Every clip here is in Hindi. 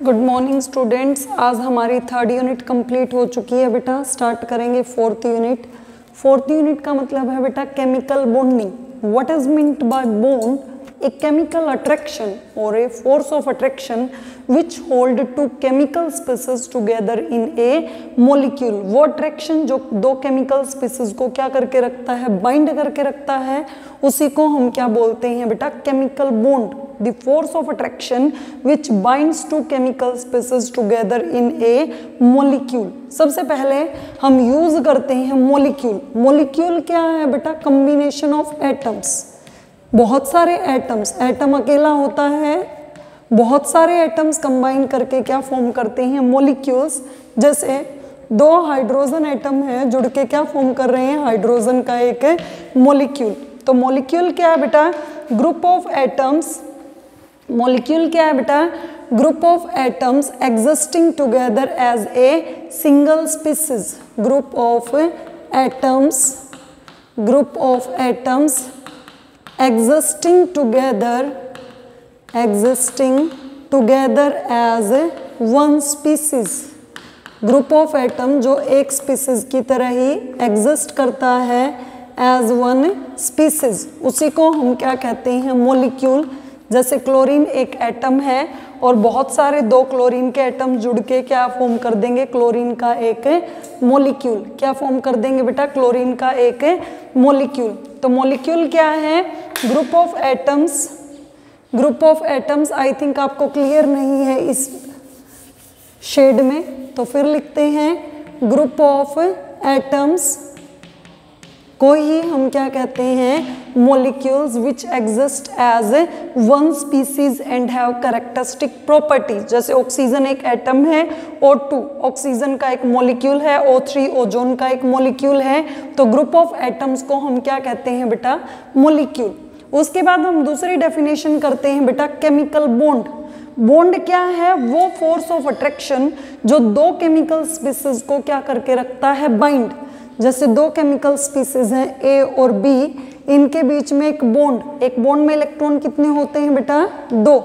Good morning students. आज हमारी थर्ड यूनिट कंप्लीट हो चुकी है बेटा। स्टार्ट करेंगे फोर्थ यूनिट। फोर्थ यूनिट का मतलब है बेटा chemical bonding. What is meant by bond? A chemical attraction और a force of attraction which hold two chemical species together in a molecule। वो अट्रैक्शन जो दो केमिकल स्पीसीज को क्या करके रखता है, बाइंड करके रखता है, उसी को हम क्या बोलते हैं बेटा, chemical bond. The force of attraction which binds two chemical species together in a molecule। सबसे पहले हम यूज करते हैं मोलिक्यूल। मोलिक्यूल क्या है बेटा? Combination of atoms. बहुत सारे एटम्स, एटम अकेला होता है, बहुत सारे एटम्स कंबाइन करके क्या फॉर्म करते हैं, मोलिक्यूल्स। जैसे दो हाइड्रोजन एटम है जुड़ के क्या फॉर्म कर रहे हैं, हाइड्रोजन का एक मोलिक्यूल। तो मोलिक्यूल क्या है बेटा? Group of atoms. मोलिक्यूल क्या है बेटा? Group of atoms existing together as a single species. Group of atoms, group of atoms existing together as one species। Group of atom जो एक स्पीसीज की तरह ही एग्जिस्ट करता है एज वन स्पीसीज, उसी को हम क्या कहते हैं, मोलिक्यूल। जैसे क्लोरीन एक एटम है और बहुत सारे दो क्लोरीन के एटम जुड़ के क्या फॉर्म कर देंगे, क्लोरीन का एक मोलिक्यूल। क्या फॉर्म कर देंगे बेटा? क्लोरीन का एक मोलिक्यूल। तो मोलिक्यूल क्या है? Group of atoms. Group of atoms I think आपको क्लियर नहीं है इस शेड में, तो फिर लिखते हैं ग्रुप ऑफ एटम्स को ही हम क्या कहते हैं, molecules which exist as one species and have characteristic properties. जैसे ऑक्सीजन एक एटम है, O2 ऑक्सीजन का एक मॉलिक्यूल है, O3 ओजोन का एक मॉलिक्यूल है। तो ग्रुप ऑफ एटम्स को हम क्या कहते हैं बेटा? मोलिक्यूल। उसके बाद हम दूसरी डेफिनेशन करते हैं बेटा, केमिकल बॉन्ड। बॉन्ड क्या है? वो फोर्स ऑफ अट्रैक्शन जो दो केमिकल स्पीसीज को क्या करके रखता है, बाइंड। जैसे दो केमिकल स्पीसीज हैं ए और बी, इनके बीच में एक बॉन्ड, एक बॉन्ड में इलेक्ट्रॉन कितने होते हैं बेटा? दो।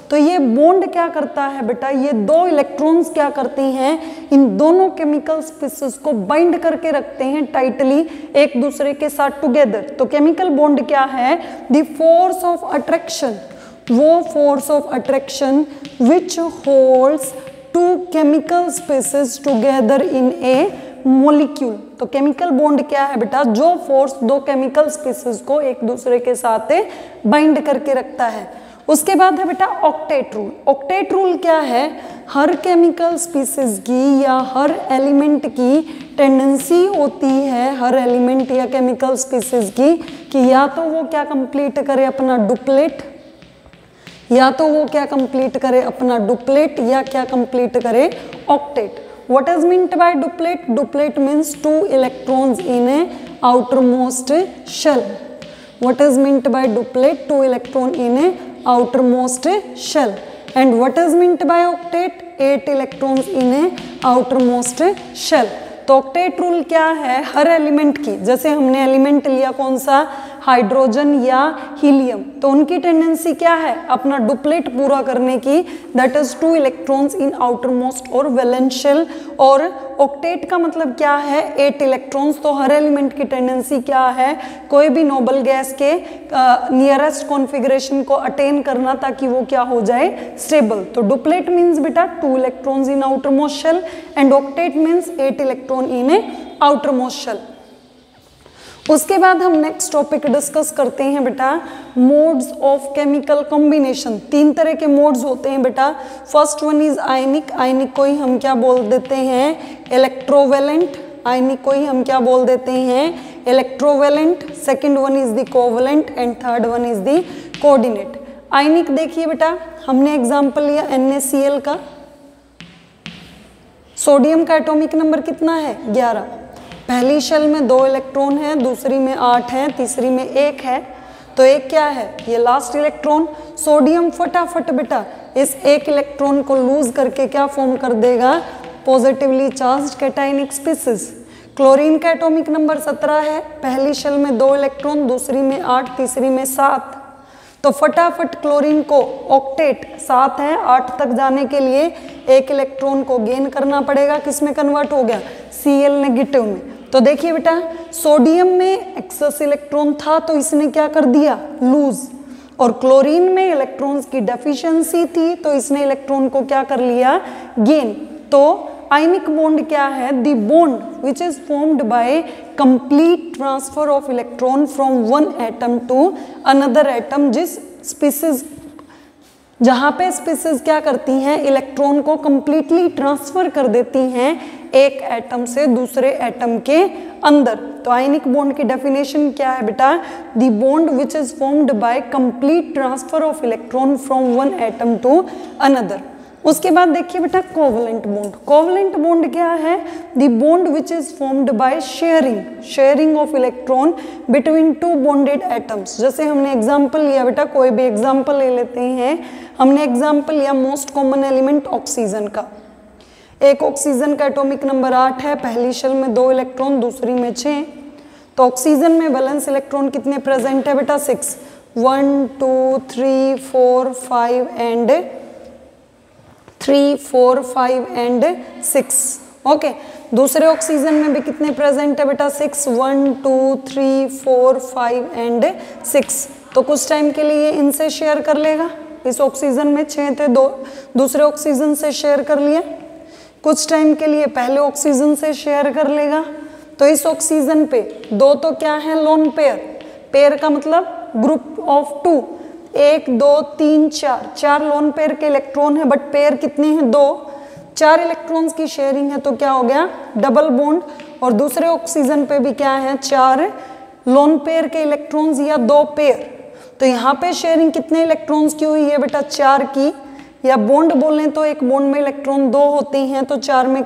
तो ये बॉन्ड क्या करता है बेटा? ये दो इलेक्ट्रॉन्स क्या करते हैं, इन दोनों केमिकल स्पीसीज को बाइंड करके रखते हैं टाइटली एक दूसरे के साथ टुगेदर। तो केमिकल बॉन्ड क्या है? द फोर्स ऑफ अट्रैक्शन, वो force of attraction which holds two chemical species together in a molecule. तो केमिकल बॉन्ड क्या है बेटा? जो फोर्स दो केमिकल स्पीसीज को एक दूसरे के साथ बाइंड करके रखता है। उसके बाद है बेटा ऑक्टेट रूल। ऑक्टेट रूल क्या है? हर केमिकल स्पीसीज की या हर एलिमेंट की टेंडेंसी होती है, हर एलिमेंट या केमिकल स्पीसीज की, कि या तो वो क्या कंप्लीट करे अपना डुप्लेट, या तो वो क्या कंप्लीट करे अपना डुप्लेट, या क्या कंप्लीट करे octet. What is meant by duplet? Duplet means two electrons in a outermost shell. What is meant by duplet? Two electron in a outermost shell. And what is meant by octet? 8 electrons in a outermost shell. तो ऑक्टेट रूल क्या है? हर एलिमेंट की, जैसे हमने एलिमेंट लिया कौन सा, हाइड्रोजन या हीलियम, तो उनकी टेंडेंसी क्या है, अपना डुप्लेट पूरा करने की, that is 2 electrons in outer most और वैलेंस शेल। और ऑक्टेट का मतलब क्या है, 8 इलेक्ट्रॉन्स। तो हर एलिमेंट की टेंडेंसी क्या है, कोई भी नोबल गैस के नियरेस्ट कॉन्फ़िगरेशन को अटेन करना ताकि वो क्या हो जाए, स्टेबल। तो डुप्लेट मीन्स बेटा 2 electrons in outer most shell and octet means 8 electron in a outer most shell. उसके बाद हम नेक्स्ट टॉपिक डिस्कस करते हैं बेटा, मोड्स ऑफ केमिकल कॉम्बिनेशन। 3 तरह के मोड्स होते हैं बेटा। First one is ionic. Ionic को ही हम क्या बोल देते हैं, इलेक्ट्रोवेलेंट। आयनिक को ही हम क्या बोल देते हैं, electrovalent. Second one is the covalent and third one is the coordinate. आयनिक देखिए बेटा, हमने एग्जांपल लिया NaCl का। सोडियम का एटॉमिक नंबर कितना है, 11। पहली शेल में 2 इलेक्ट्रॉन है, दूसरी में 8 है, तीसरी में 1 है। तो एक क्या है, ये लास्ट इलेक्ट्रॉन। सोडियम फटाफट बेटा इस 1 इलेक्ट्रॉन को लूज करके क्या फॉर्म कर देगा, positively charged cationic species. Chlorine का एटॉमिक नंबर 17 है, पहली शेल में 2 इलेक्ट्रॉन, दूसरी में 8, तीसरी में 7। तो फटाफट क्लोरीन को ऑक्टेट 7 है 8 तक जाने के लिए एक इलेक्ट्रॉन को गेन करना पड़ेगा। किस में कन्वर्ट हो गया? Cl नेगेटिव में। तो देखिए बेटा, सोडियम में एक्सेस इलेक्ट्रॉन था तो इसने क्या कर दिया? लूज। और क्लोरीन में इलेक्ट्रॉन्स की डेफिशिएंसी थी तो इसने इलेक्ट्रॉन को क्या कर लिया? गेन। तो आयनिक बॉन्ड क्या है? The bond which is formed by complete transfer of electron from one atom to another atom. जिस स्पीसीज, जहाँ पे स्पीसीज क्या करती हैं? इलेक्ट्रॉन को कंप्लीटली ट्रांसफर कर देती हैं एक एटम से दूसरे एटम के अंदर। तो आयनिक बॉन्ड की डेफिनेशन क्या है बेटा? The bond which is formed by complete transfer of electron from one atom to another. उसके बाद देखिए बेटा कोवलेंट बॉन्ड। कोवलेंट बॉन्ड क्या है? The bond which is formed by sharing of electron between two bonded atoms. जैसे हमने एग्जांपल लिया बेटा, कोई भी एग्जांपल ले लेते हैं। हमने एग्जांपल लिया मोस्ट कॉमन एलिमेंट ऑक्सीजन का। एक ऑक्सीजन का एटॉमिक नंबर 8 है, पहली शेल में 2 इलेक्ट्रॉन, दूसरी में 6। तो ऑक्सीजन में वैलेंस इलेक्ट्रॉन कितने प्रेजेंट है बेटा? 6। 1 2 3 4 5 एंड 3 4 5 एंड 6। ओके, दूसरे ऑक्सीजन में भी कितने प्रेजेंट है बेटा? 6। 1 2 3 4 5 एंड 6। तो कुछ टाइम के लिए इनसे शेयर कर लेगा। इस ऑक्सीजन में 6 थे, दूसरे ऑक्सीजन से शेयर कर लिया। कुछ टाइम के लिए पहले ऑक्सीजन से शेयर कर लेगा। तो इस ऑक्सीजन पे 2 तो क्या है? Lone pair. पेयर का मतलब ग्रुप ऑफ 2, 1 2 3 4 लोन पेयर के इलेक्ट्रॉन है, बट पेयर कितने हैं? 2। 4 इलेक्ट्रॉन्स की शेयरिंग है तो क्या हो गया? Double bond. और दूसरे ऑक्सीजन पे भी क्या है? 4 लोन पेयर के इलेक्ट्रॉन्स या 2 पेयर। तो यहाँ पे शेयरिंग कितने इलेक्ट्रॉन्स की हुई है बेटा? 4 की। या बॉन्ड बोलें तो एक बॉन्ड में इलेक्ट्रॉन 2 होते हैं, तो 4 में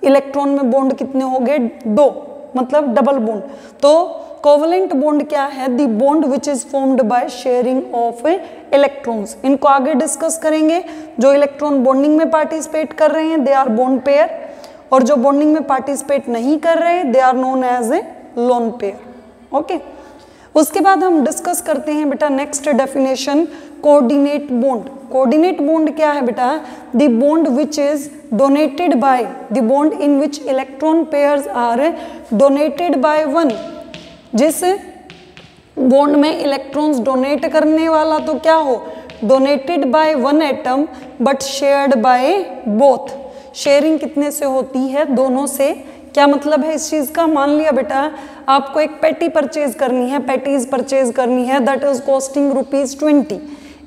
इलेक्ट्रॉन में बॉन्ड कितने हो गए? 2, मतलब डबल बॉन्ड। तो कोवलेंट बॉन्ड क्या है? The bond which is formed by sharing of electrons. इनको आगे डिस्कस करेंगे। जो इलेक्ट्रॉन बॉन्डिंग में पार्टिसिपेट कर रहे हैं दे आर बॉन्ड पेयर, और जो बॉन्डिंग में पार्टिसिपेट नहीं कर रहे they are known as a lone pair. Okay, उसके बाद हम डिस्कस करते हैं बेटा next definition, coordinate bond. Coordinate bond क्या है बेटा? The bond which is donated by, the bond in which electron pairs are donated by one. जिस बॉन्ड में इलेक्ट्रॉन्स डोनेट करने वाला तो क्या हो? Donated by one atom but shared by both. Sharing कितने से होती है? दोनों से। क्या मतलब है इस चीज का? मान लिया बेटा आपको एक पैटी परचेज करनी है, पैटीज परचेज करनी है, दैट इज कॉस्टिंग ₹20।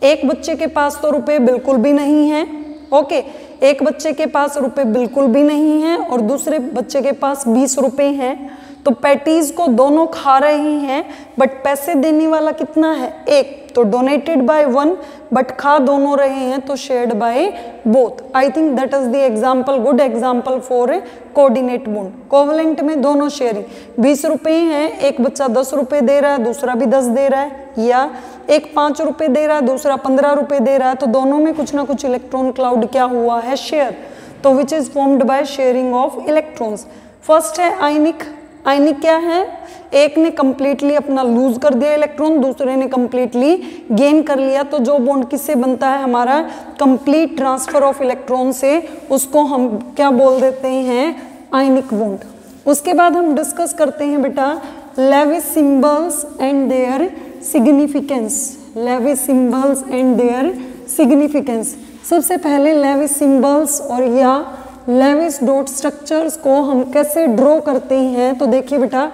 एक बच्चे के पास तो रुपए बिल्कुल भी नहीं है। ओके, एक बच्चे के पास रुपए बिल्कुल भी नहीं है और दूसरे बच्चे के पास 20 रुपए हैं। तो पैटीज को दोनों खा रहे हैं, बट पैसे देने वाला कितना है? एक। तो डोनेटेड बाय वन बट खा दोनों रहे हैं, तो shared by both. I think that is the example, good example for a coordinate bond. Covalent में दोनों शेयरिंग, 20 रुपए हैं, एक बच्चा 10 रुपए दे रहा है, दूसरा भी 10 दे रहा है, या एक 5 रुपए दे रहा है, दूसरा 15 रुपए दे रहा है, तो दोनों में कुछ ना कुछ इलेक्ट्रॉन क्लाउड क्या हुआ है? शेयर। तो विच is formed by sharing of electrons. First है आयनिक। आयनिक क्या है? एक ने कंप्लीटली अपना लूज कर दिया इलेक्ट्रॉन, दूसरे ने कंप्लीटली गेन कर लिया। तो जो बॉन्ड किससे बनता है? हमारा कंप्लीट ट्रांसफर ऑफ इलेक्ट्रॉन से, उसको हम क्या बोल देते हैं? Ionic bond. उसके बाद हम डिस्कस करते हैं बेटा Lewis symbols and their significance. Lewis symbols and their significance. सबसे पहले लेविस सिंबल्स और या लेविस डॉट स्ट्रक्चर्स को हम कैसे ड्रॉ करते हैं? तो देखिए बेटा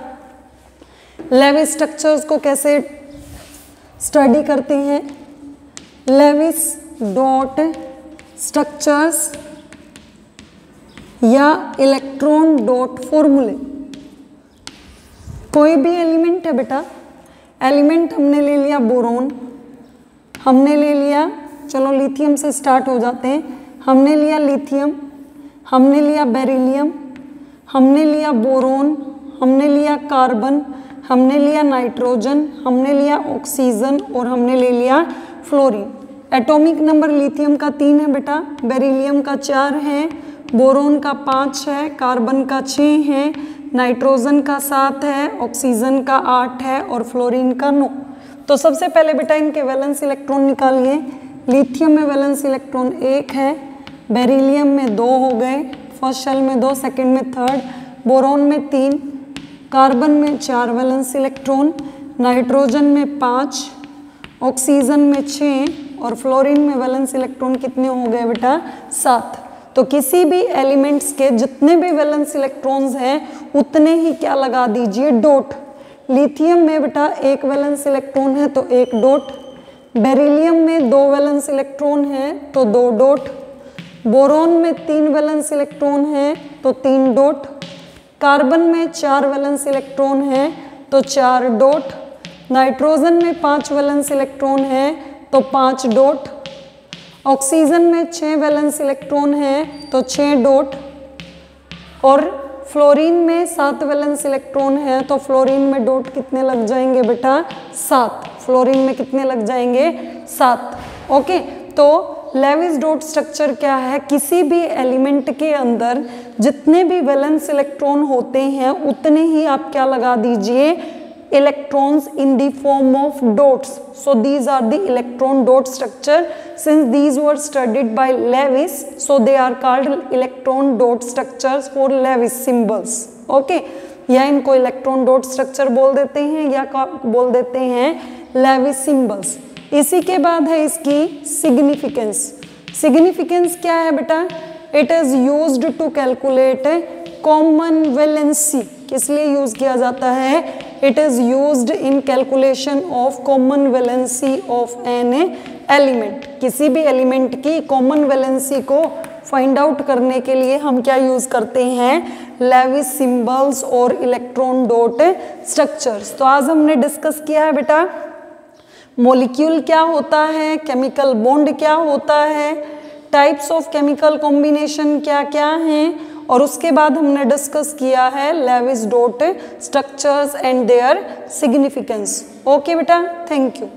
लेविस स्ट्रक्चर्स को कैसे स्टडी करते हैं। लेविस डॉट स्ट्रक्चर्स या इलेक्ट्रॉन डॉट फॉर्मूले। कोई भी एलिमेंट है बेटा, एलिमेंट हमने ले लिया बोरोन, हमने ले लिया, चलो लिथियम से स्टार्ट हो जाते हैं, हमने लिया लिथियम, हमने लिया बेरिलियम, हमने लिया बोरोन, हमने लिया कार्बन, हमने लिया नाइट्रोजन, हमने लिया ऑक्सीजन और हमने ले लिया फ्लोरीन। एटॉमिक नंबर लिथियम का 3 है बेटा, बेरिलियम का 4 है, बोरोन का 5 है, कार्बन का 6 है, नाइट्रोजन का 7 है, ऑक्सीजन का 8 है और फ्लोरीन का 9। तो सबसे पहले बेटा इनके वैलेंस इलेक्ट्रॉन निकालिए। लिथियम में वैलेंस इलेक्ट्रॉन 1 है, बेरिलियम में 2 हो गए, फर्स्ट शेल में 2, सेकंड में 3, बोरॉन में 3, कार्बन में 4 वैलेंस इलेक्ट्रॉन, नाइट्रोजन में 5, ऑक्सीजन में 6 और फ्लोरीन में वैलेंस इलेक्ट्रॉन कितने हो गए बेटा 7। तो किसी भी एलिमेंट्स के जितने भी वैलेंस इलेक्ट्रॉन्स हैं उतने ही क्या लगा दीजिए डॉट। लिथियम में बेटा 1 वैलेंस इलेक्ट्रॉन है तो 1 डॉट, बेरिलियम में 2 वैलेंस इलेक्ट्रॉन है तो 2 डॉट, बोरॉन में 3 वैलेंस इलेक्ट्रॉन है तो 3 डॉट, कार्बन में 4 वैलेंस इलेक्ट्रॉन है तो 4 डॉट, नाइट्रोजन में 5 वैलेंस इलेक्ट्रॉन है तो 5 डॉट, ऑक्सीजन में 6 वैलेंस इलेक्ट्रॉन है तो 6 डॉट और फ्लोरीन में 7 वैलेंस इलेक्ट्रॉन है तो फ्लोरीन में डॉट कितने लग जाएंगे बेटा 7। फ्लोरीन में कितने लग जाएंगे 7। ओके, तो लेविस डॉट स्ट्रक्चर क्या है, किसी भी एलिमेंट के अंदर जितने भी वैलेंस इलेक्ट्रॉन होते हैं उतने ही आप क्या लगा दीजिए electrons in the form of dots. So these are the electron dot structure. Since these were studied by Lewis, so they are called electron dot structures for Lewis symbols. Okay, या इनको इलेक्ट्रॉन डॉट स्ट्रक्चर बोल देते हैं या बोल देते हैं लेविस सिंबल्स। इसी के बाद है इसकी सिग्निफिकेंस। सिग्निफिकेंस क्या है बेटा, it is used to calculate common valency. किस लिए यूज किया जाता है, it is used in calculation of common valency of an element. किसी भी एलिमेंट की कॉमन वैलेंसी को फाइंड आउट करने के लिए हम क्या यूज करते हैं, लेविस सिंबल्स और इलेक्ट्रॉन डॉट स्ट्रक्चर्स। तो आज हमने डिस्कस किया है बेटा मॉलिक्यूल क्या होता है, केमिकल बॉन्ड क्या होता है, टाइप्स ऑफ केमिकल कॉम्बिनेशन क्या क्या हैं, और उसके बाद हमने डिस्कस किया है Lewis dot structures and their significance. Okay बेटा, थैंक यू।